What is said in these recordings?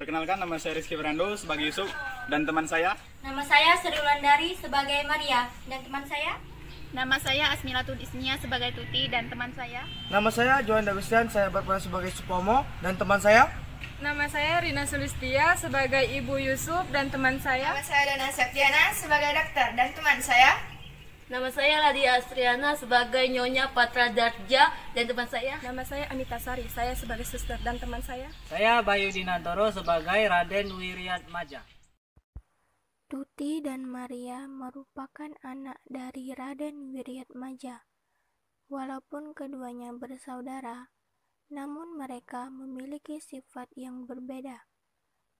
Perkenalkan, nama saya Rizky Fernando sebagai Yusuf dan teman saya. Nama saya Sri Wulandari sebagai Maria dan teman saya. Nama saya Asmilatul Isnia sebagai Tuti dan teman saya. Nama saya Johan Davistian, saya berperan sebagai Supomo dan teman saya. Nama saya Rina Sulistia sebagai Ibu Yusuf dan teman saya. Nama saya Dana Septiana sebagai dokter dan teman saya. Nama saya Ladia Astriana sebagai Nyonya Patra Darja dan teman saya. Nama saya Anita Sari, saya sebagai suster dan teman saya. Saya Bayu Dinantoro sebagai Raden Wiriat Maja. Tuti dan Maria merupakan anak dari Raden Wiriat Maja. Walaupun keduanya bersaudara, namun mereka memiliki sifat yang berbeda,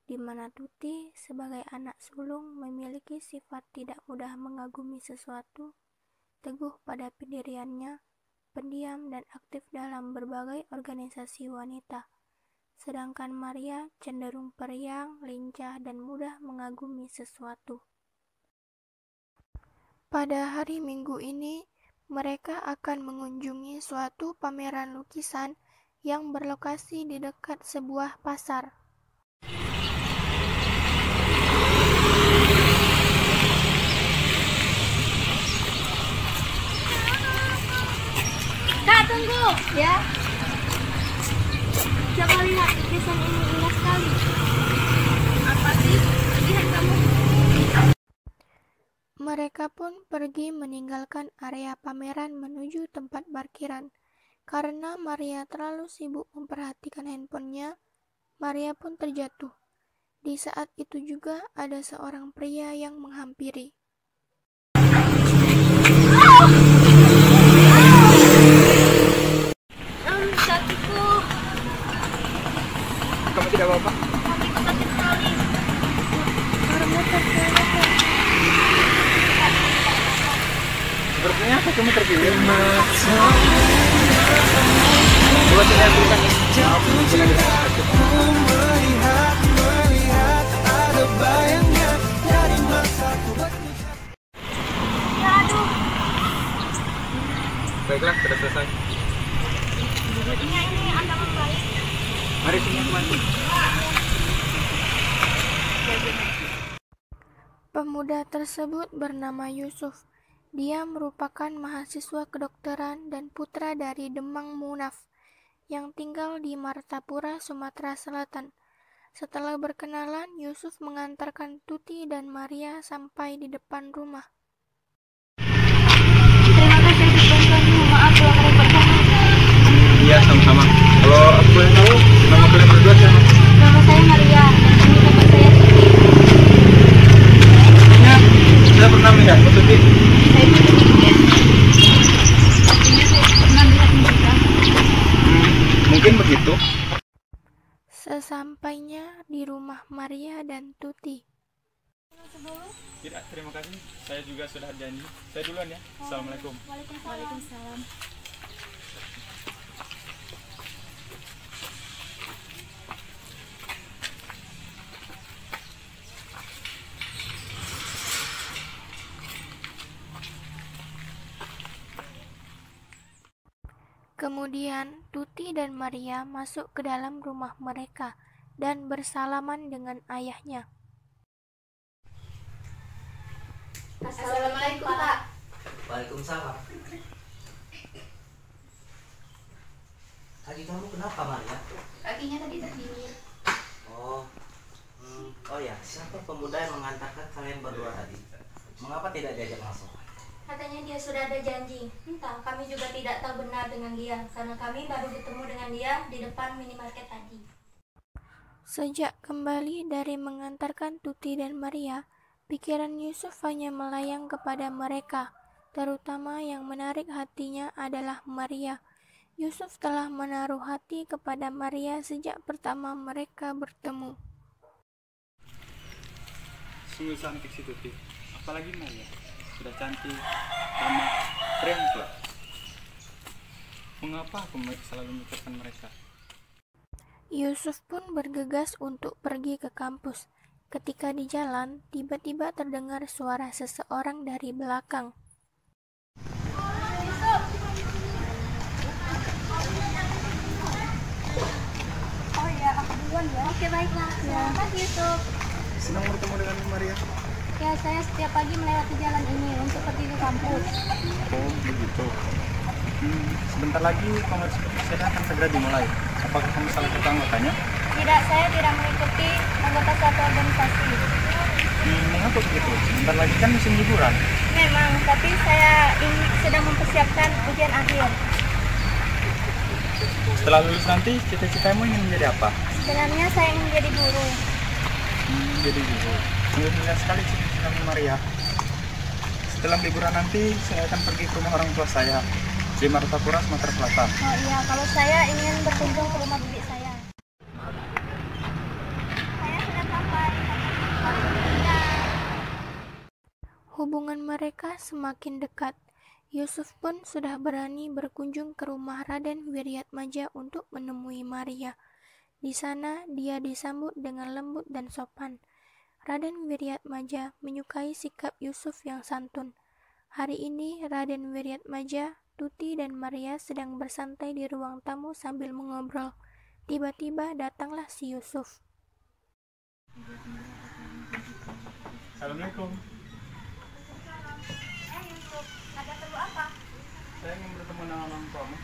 di mana Tuti sebagai anak sulung memiliki sifat tidak mudah mengagumi sesuatu, teguh pada pendiriannya, pendiam dan aktif dalam berbagai organisasi wanita. Sedangkan Maria cenderung periang, lincah, dan mudah mengagumi sesuatu. Pada hari Minggu ini, mereka akan mengunjungi suatu pameran lukisan yang berlokasi di dekat sebuah pasar. Kak, tunggu ya. Coba lihat lukisan ini, indah sekali. Apa sih? Lihat kamu. Mereka pun pergi meninggalkan area pameran menuju tempat parkiran. Karena Maria terlalu sibuk memperhatikan handphonenya, Maria pun terjatuh. Di saat itu juga ada seorang pria yang menghampiri. Kakiku. Kamu tidak apa-apa? Kakiku sakit sekali. Sepertinya kamu terpilih. Coba saya tuliskan ini. Baiklah, sudah selesai. Ini Anda membaik. Mari sini aku bantu. Pemuda tersebut bernama Yusuf. Dia merupakan mahasiswa kedokteran dan putra dari Demang Munaf yang tinggal di Martapura, Sumatera Selatan. Setelah berkenalan, Yusuf mengantarkan Tuti dan Maria sampai di depan rumah. Terima kasih atas bantuanmu. Maaf kalau merepotkan. Iya, sama-sama. Kalau aku boleh tahu, nama kalian berdua siapa? Nama saya Maria dan ini teman saya Tuti. Sepertinya saya pernah melihat Tuti. Saya Tuti ya. Sepertinya saya pernah melihatmu juga. Mungkin begitu. Sesampainya di rumah Maria dan Tuti. Tidak, terima kasih. Saya juga sudah janji. Saya duluan ya. Assalamualaikum. Waalaikumsalam. Kemudian Tuti dan Maria masuk ke dalam rumah mereka dan bersalaman dengan ayahnya. Assalamualaikum, Pak. Waalaikumsalam. Tadi kamu kenapa, Maria? Kakinya tadi tergigit. Oh ya, siapa pemuda yang mengantarkan kalian berdua tadi? Mengapa tidak diajak masuk? Katanya dia sudah ada janji. Entah, kami juga tidak tahu benar dengan dia karena kami baru bertemu dengan dia di depan minimarket tadi. Sejak kembali dari mengantarkan Tuti dan Maria, pikiran Yusuf hanya melayang kepada mereka, terutama yang menarik hatinya adalah Maria. Yusuf telah menaruh hati kepada Maria sejak pertama mereka bertemu. Sungguh cantik si Tuti. Apalagi Maria. Sudah cantik, ramah, keren pula. Mengapa aku selalu memikirkan mereka? Yusuf pun bergegas untuk pergi ke kampus. Ketika di jalan, tiba-tiba terdengar suara seseorang dari belakang. Oh iya, aku dulu duluan ya. Oke, baiklah. Selamat pagi, Yusuf. Senang bertemu dengan Maria. Ya, saya setiap pagi melewati jalan ini untuk pergi ke kampus. Oh, begitu. Sebentar lagi kongres saya akan segera dimulai. Apakah kamu salah satu anggotanya? Tidak, saya tidak mengikuti anggota suatu organisasi. Mengapa begitu? Sebentar lagi kan musim liburan. Memang, tapi saya ini sedang mempersiapkan ujian akhir. Setelah lulus nanti, cita-citamu ingin menjadi apa? Sebenarnya saya ingin menjadi guru. Jadi guru. Sungguh indah sekali cita-citamu Maria. Setelah liburan nanti, saya akan pergi ke rumah orang tua saya di Martapura, Sumatera Selatan. Oh iya, kalau saya ingin berkunjung ke rumah bibi saya. Saya sudah sampai. Hubungan mereka semakin dekat. Yusuf pun sudah berani berkunjung ke rumah Raden Wiryatmaja untuk menemui Maria. Di sana dia disambut dengan lembut dan sopan. Raden Wiryatmaja menyukai sikap Yusuf yang santun. Hari ini Raden Wiryatmaja, Tuti dan Maria sedang bersantai di ruang tamu sambil mengobrol. Tiba-tiba datanglah si Yusuf. Assalamualaikum. Yusuf, ada perlu apa? Saya ingin bertemu dengan orang tuamu.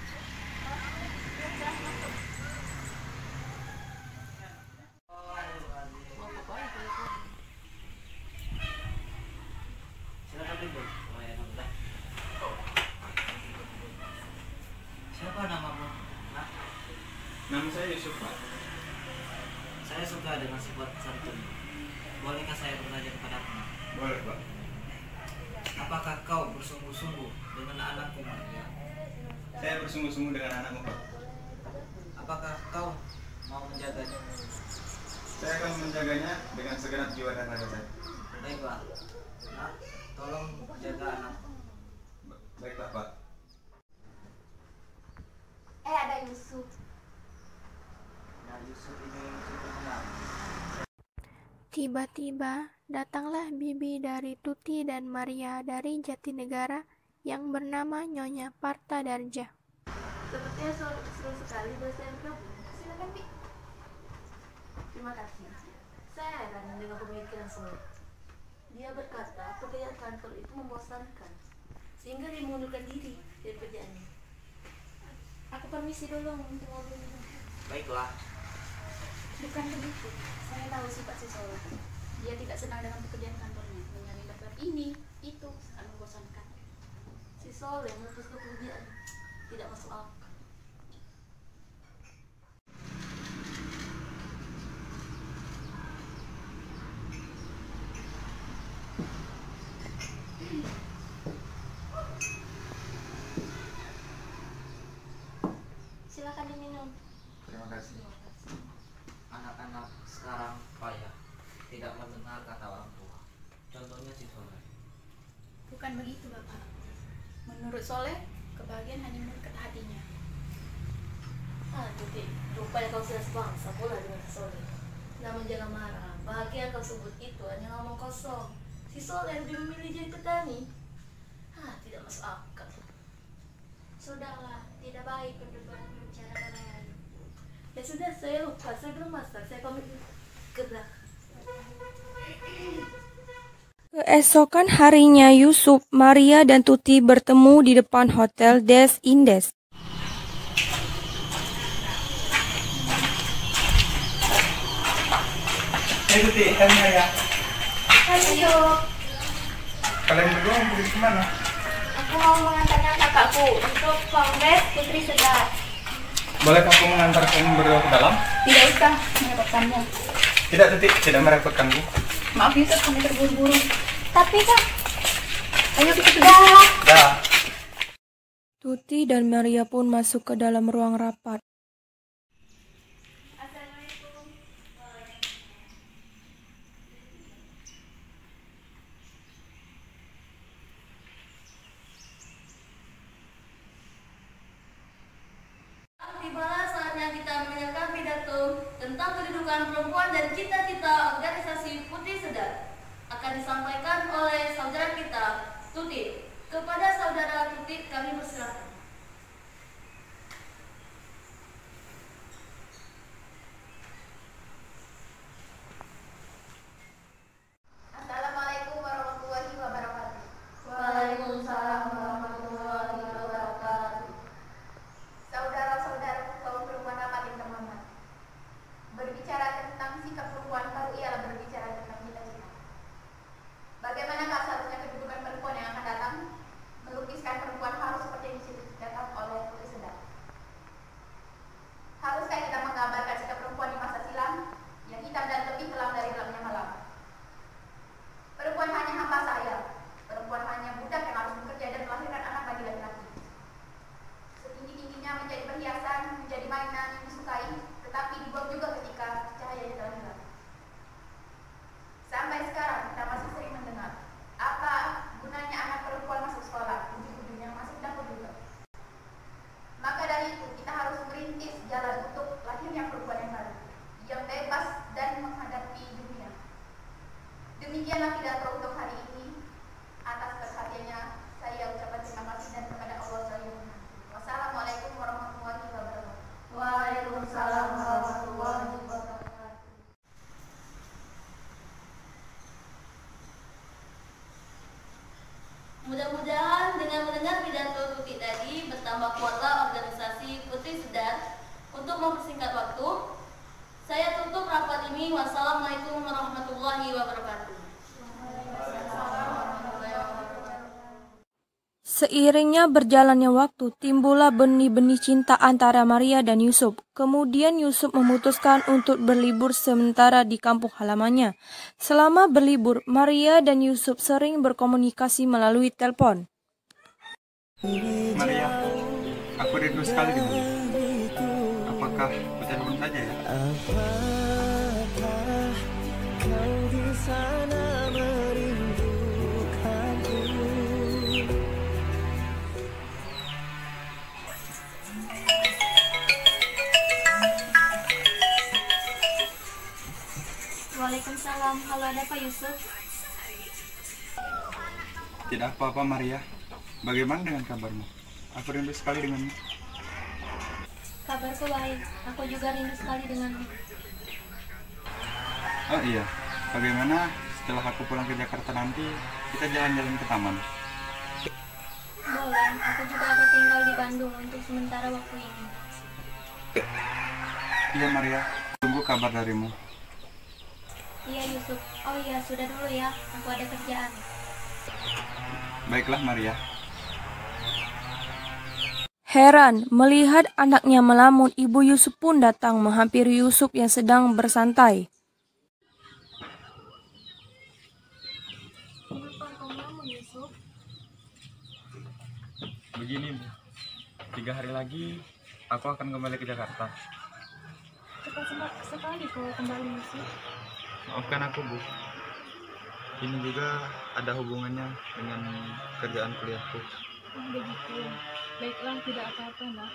Silakan duduk. Siapa namamu? Nak? Nama saya Yusuf, Pak. Saya suka dengan sifat santun. Bolehkah saya bertanya kepadamu? Boleh, Pak. Apakah kau bersungguh-sungguh dengan anakku Maria? Saya bersungguh-sungguh dengan anakmu, Pak. Apakah kau mau menjaganya? Saya akan menjaganya dengan segenap jiwa dan raga saya. Baiklah. Nak, tolong jaga anak. Baiklah, Pak. Ada Yusuf. Nah, Yusuf ini cukup kenal. Tiba-tiba datanglah bibi dari Tuti dan Maria dari Jatinegara yang bernama Nyonya Parta Darja. Sepertinya seru sekali dosen kamu. Silakan, Bi. Terima kasih. Saya heran dengan pemikiran Sole. Dia berkata pekerjaan kantor itu membosankan, sehingga dia mengundurkan diri dari pekerjaannya. Aku permisi dulu untuk ngobrol dulu. Baiklah. Bukan begitu. Saya tahu sifat si Solo. Dia tidak senang dengan pekerjaan kantornya. Mencari daftar ini, itu, sangat membosankan. Si Sole memutuskan pekerjaan tidak masuk akal. Silakan diminum. Terima kasih. Anak-anak sekarang payah, tidak mendengar kata orang tua. Contohnya si Soleh. Bukan begitu, Bapak. Menurut Soleh, kebahagiaan hanya mendekat hatinya. Tuti, rupanya kau sudah sebangsa pula dengan Sole. Nama jangan marah, bahagia kau sebut itu hanya ngomong kosong. Si Sole lebih memilih jadi petani. Tidak masuk akal. Sudahlah, tidak baik berbicara orang lain. Ya sudah, saya lupa, saya belum masak, saya pamit kerja. Keesokan harinya Yusuf, Maria, dan Tuti bertemu di depan Hotel Des Indes. Hei Tuti, hai Maria. Hai Yusuf, Kalian berdua mau pergi kemana? aku mau mengantarkan kakakku untuk kongres Putri Sedar. Boleh aku mengantar kalian berdua ke dalam? Tidak usah merepotkanmu. Tidak, Tuti, tidak merepotkanku. Maaf Yusuf, kami terburu-buru. Tapi Kak, ayo kita sudah. Dah. Tuti dan Maria pun masuk ke dalam ruang rapat. Tibalah saatnya kita mendengarkan pidato tentang kedudukan perempuan dan cita-cita organisasi Putri Sedar. Akan disampaikan oleh saudara kita, Tuti. Kepada saudara Tuti, kami persilakan. Mudah-mudahan dengan mendengar pidato Tuti tadi bertambah kuatlah organisasi Putri Sedar. Untuk mempersingkat waktu, saya tutup rapat ini. Wassalamualaikum warahmatullahi wabarakatuh. Seiringnya berjalannya waktu, timbullah benih-benih cinta antara Maria dan Yusuf. Kemudian Yusuf memutuskan untuk berlibur sementara di kampung halamannya. Selama berlibur, Maria dan Yusuf sering berkomunikasi melalui telepon. Maria, aku rindu sekali denganmu. Apakah aku telepon saja ya? Waalaikumsalam. Halo, ada apa Yusuf? Tidak apa-apa Maria. Bagaimana dengan kabarmu? Aku rindu sekali denganmu. Kabarku baik. Aku juga rindu sekali denganmu. Oh iya, bagaimana setelah aku pulang ke Jakarta nanti kita jalan-jalan ke taman? Boleh, aku juga akan tinggal di Bandung untuk sementara waktu ini. Iya Maria, tunggu kabar darimu. Iya Yusuf. Oh iya, sudah dulu ya. Aku ada kerjaan. Baiklah Maria. Heran melihat anaknya melamun, ibu Yusuf pun datang menghampiri Yusuf yang sedang bersantai. Kenapa kau melamun, Yusuf? Begini Bu, 3 hari lagi aku akan kembali ke Jakarta. Cepat sekali kau kembali, Yusuf. Maafkan aku Bu. Ini juga ada hubungannya dengan kerjaan kuliahku. Oh begitu. Baiklah, tidak apa-apa nak.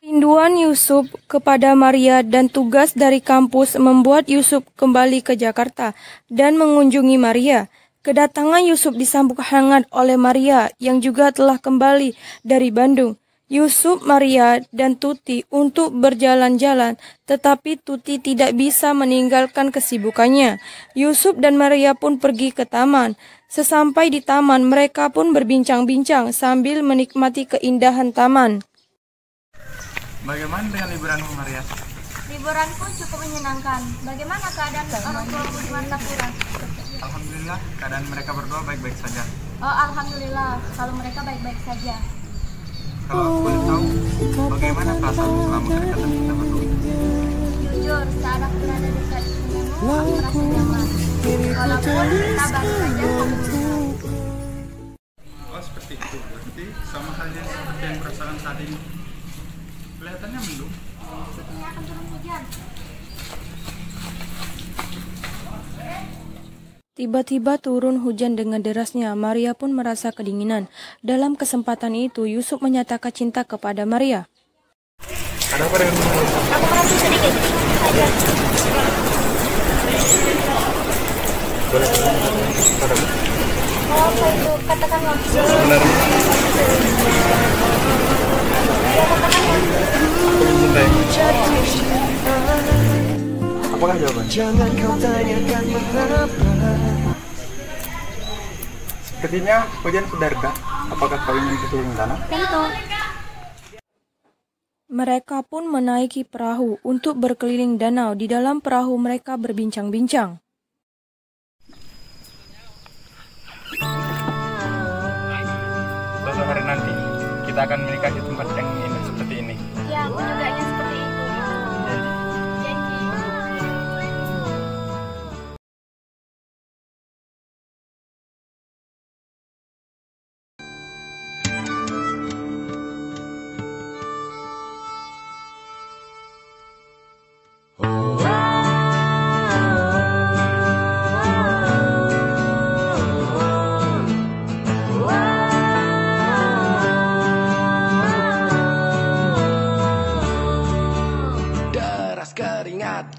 Rinduan Yusuf kepada Maria dan tugas dari kampus membuat Yusuf kembali ke Jakarta dan mengunjungi Maria. Kedatangan Yusuf disambut hangat oleh Maria yang juga telah kembali dari Bandung. Yusuf, Maria, dan Tuti untuk berjalan-jalan, tetapi Tuti tidak bisa meninggalkan kesibukannya. Yusuf dan Maria pun pergi ke taman. Sesampai di taman, mereka pun berbincang-bincang sambil menikmati keindahan taman. Bagaimana dengan liburanmu Maria? Liburanku cukup menyenangkan. Bagaimana keadaan orang tuaku di Martapura? Alhamdulillah, keadaan mereka berdua baik-baik saja. Oh, alhamdulillah. Kalau mereka baik-baik saja. Kalau aku boleh tahu, bagaimana perasaanmu selama kedekatan kita berdua? Jujur, saat aku berada dekat denganmu, aku merasa nyaman. Walaupun kita baru saja satu. Oh seperti itu, berarti sama halnya seperti yang kurasakan saat ini. Kelihatannya mendung. Sepertinya akan turun hujan. Tiba-tiba turun hujan dengan derasnya. Maria pun merasa kedinginan. Dalam kesempatan itu, Yusuf menyatakan cinta kepada Maria. Ada apa dengan kamu? Aku merasa sedikit. Aja. Boleh padamu? Oh, apa itu? Katakanlah. Sebenarnya aku mencintai. Apakah jawabannya? Jangan kau tanyakan mengapa. Sepertinya hujan sudah reda. Apakah kau ingin turun tanah? Tentu. Mereka pun menaiki perahu untuk berkeliling danau. Di dalam perahu mereka berbincang-bincang. Suatu hari nanti kita akan menikah di tempat yang indah seperti ini. Ya, aku juga ingin seperti itu. Janji. Janji.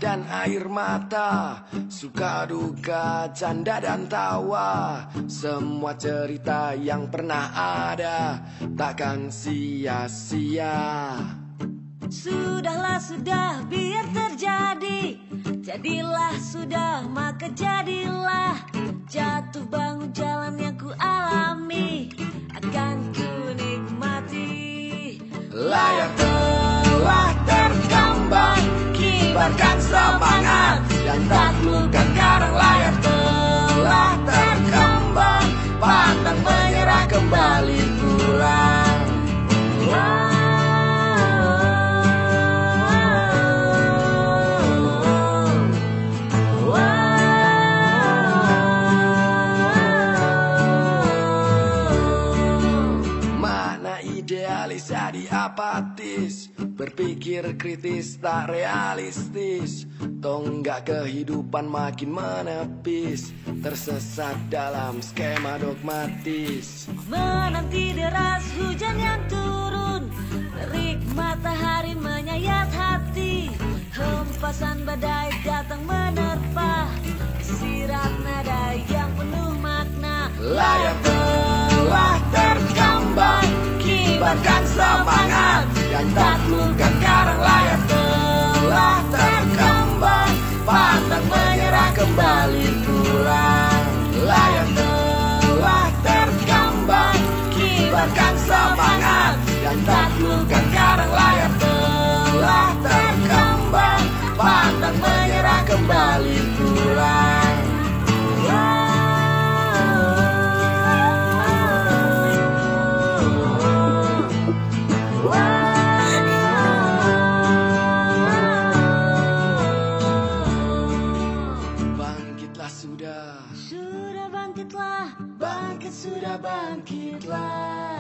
Dan air mata, suka duka, canda dan tawa, semua cerita yang pernah ada takkan sia-sia. Sudahlah sudah biar terjadi, jadilah sudah maka jadilah. Jatuh bangun jalan yang ku alami, dan taklukkan karang layar telah terkembang, pantang menyerah kembali pulang. Makna idealis jadi apatis, berpikir kritis tak realistis, tonggak kehidupan makin menepis, tersesat dalam skema dogmatis. Menanti deras hujan yang turun, terik matahari menyayat hati, hempasan badai datang menerpa, sirat nada yang penuh makna. Layar telah terkambang, kibarkan semangat dan taklukkan karang layar telah terkembang, pantang menyerah kembali pulang. Layar telah terkambang, kibarkan semangat dan taklukkan karang layar telah terkembang, pantang menyerah kembali pulang. Sudah bangkitlah, bangkit sudah bangkitlah.